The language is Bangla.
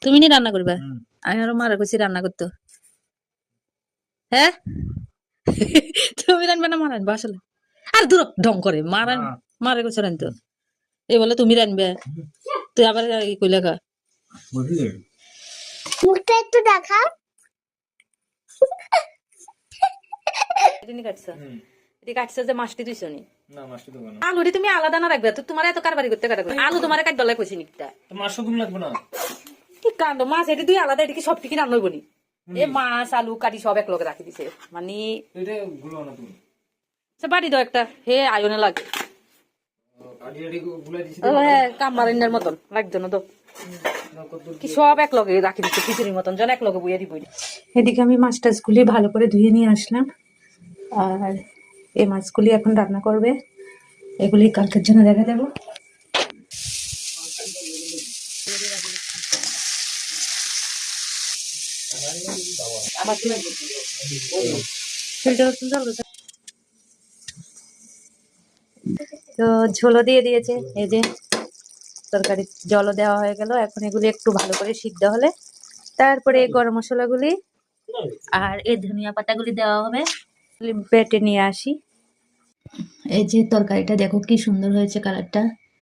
তুমি নি রান্না করবে? আমি আরো মারা কইছি রান্না করতে। হ্যাঁ তুমি রানবে না মা রানবে আসলে? আর দূর ঢং করে মারান মারে কইছে রানতো। এই বলে তুমি রানবে, তুই আবার ই কইলে খা। মুখটা একটু দেখা। এটি কাটছো, এটি কাটছো যে মাছটি তুইছো নি? আলুটি তুমি আলাদা না রাখবে তো, তোমার এত কারবারি করতে কাটা আলু তোমার কাট দলাই কইছি নিকটা মাছ শুকুন লাগবে না কি কাণ্ড, মাছ এটি তুই আলাদা, এটি কি সব ঠিকই রান্না বলি? এ মাছ আলু কাটি সব এক লগে রাখি দিছে মানে এটা গুলো না তুমি বাড়ি দাও একটা, হে আয়নে লাগে কাটি কাটি গুলাই দিছি হ্যাঁ কামারিনের মতন লাগতো না তো, কি সব এক লগে রাখি দিচ্ছে খিচুড়ির মতন, যেন এক লগে বইয়া দিব। এদিকে আমি মাছ টাছগুলি ভালো করে ধুয়ে নিয়ে আসলাম, আর এই মাছগুলি এখন রান্না করবে, এগুলি কালকের জন্য রেখে দেবো। তো ঝোলও দিয়ে দিয়েছে, এই যে তরকারি জলও দেওয়া হয়ে গেল, এখন এগুলি একটু ভালো করে সিদ্ধ হলে তারপরে গরম মশলাগুলি আর এই ধনিয়া পাতাগুলি দেওয়া হবে। বেটে নিয়ে আসি। এই যে তরকারিটা দেখো কি সুন্দর হয়েছে কালারটা।